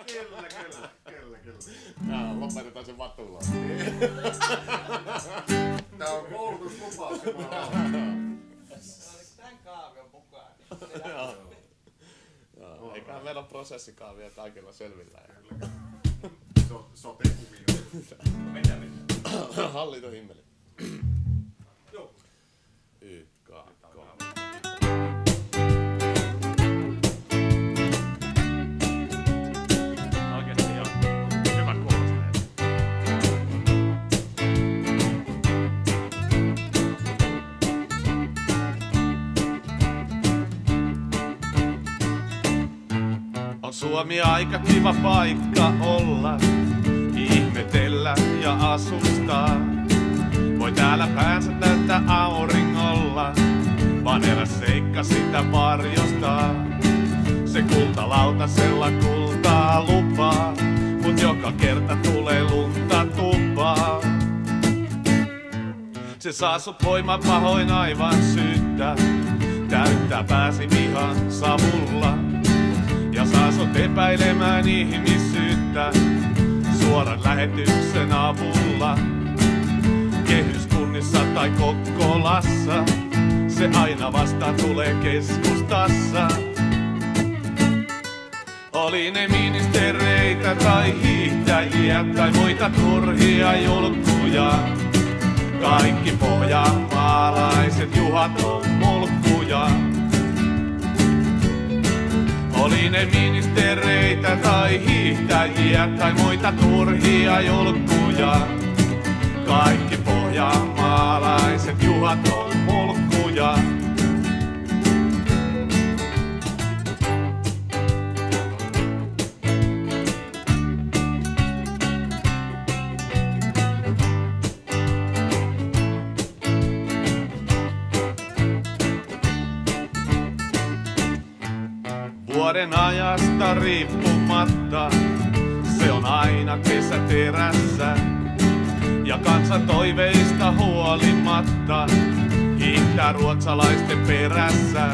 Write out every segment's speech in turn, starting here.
Kyllä. Lopetetaan se vatulaan. Tää on koulutuslupaus. Tän kaavion mukaan. Eiköhän meillä on prosessikaavia kaikilla selvillä. Sote-kuvio. Mennään. Hallintohimmeli. Joo. YK. Oikeesti joo. Hyvä kuulostaa. On Suomi aika kiva paikka olla, ihmetellä ja asustaa. Voi täällä päänsä täyttää auringolla, vaan eräs seikka sitä varjostaa. Se kultalautasella kultaa lupaa, mut joka kerta tulee lunta tupaa. Se saa sut voiman pahoin aivan syyttä, täyttää pääsi vihan savulla. Ja saa sut epäilemään ihmisyyttä suoran lähetyksen avulla. Kehyskunnissa tai Kokkolassa se aina vastaan tulee keskustassa. Oli ne ministereitä tai hiihtäjiä tai muita turhia julkkuja. Kaikki pohjanmaalaiset juhat on mulkkuja. Oli ne ministereitä tai hiihtäjiä tai muita turhia julkkuja. Kaikki pohjanmaalaiset juhat on mulkkuja. Vuoden ajasta riippumatta se on aina kesäterässä. Ja kansan toiveista huolimatta hiihtää ruotsalaisten perässä.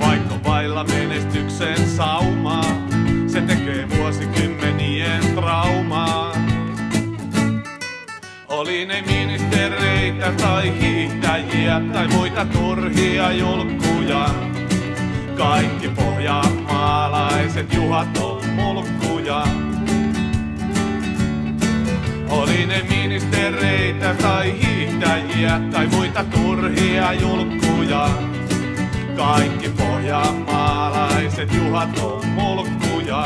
Vaikka vailla menestyksen saumaa, se tekee vuosikymmenien traumaa. Oli ne ministereitä tai hiihtäjiä tai muita turhia julkkuja. Kaikki pohjanmaalaiset juhat on mulkkuja. Oli ne ministereitä tai hiihtäjiä tai muita turhia julkkuja. Kaikki pohjanmaalaiset juhat on mulkkuja.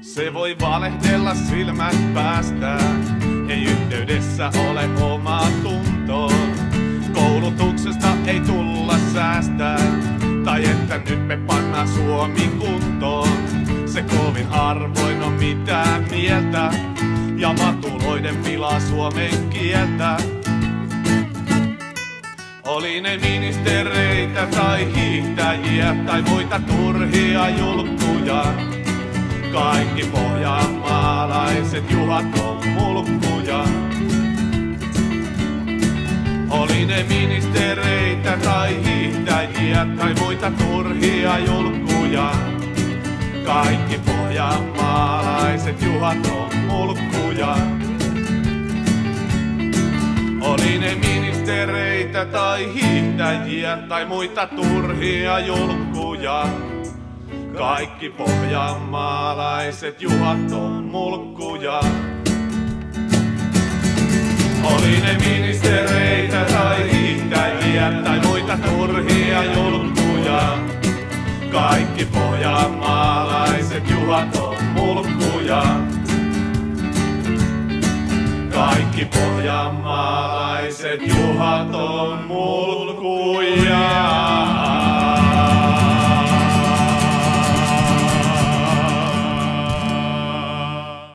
Se voi valehdella silmät päästään, ei yhteydessä ole omaa tuntoon. Koulutuksesta ei tulla säästää, tai että nyt me pannaan Suomi kuntoon. Se kovin harvoin on mitään mieltä, ja vatuloiden pilaa suomen kieltä. Oli ne ministereitä tai hiihtäjiä tai muita turhia julkkuja. Kaikki pohjanmaalaiset juhat on mulkkuja. Oli ne ministereitä tai hiihtäjiä tai muita turhia julkkuja. Kaikki pohjanmaalaiset juhat on mulkkuja. Oli ne ministereitä tai hiihtäjiä tai muita turhia julkkuja. Kaikki pohjanmaalaiset juhat on mulkkuja. Oli ne ministereitä tai hiihtäjiä tai muita turhia julkkuja. Kaikki pohjanmaalaiset juhat on mulkkuja. Kaikki pohjanmaalaiset juhat on mulkkuja.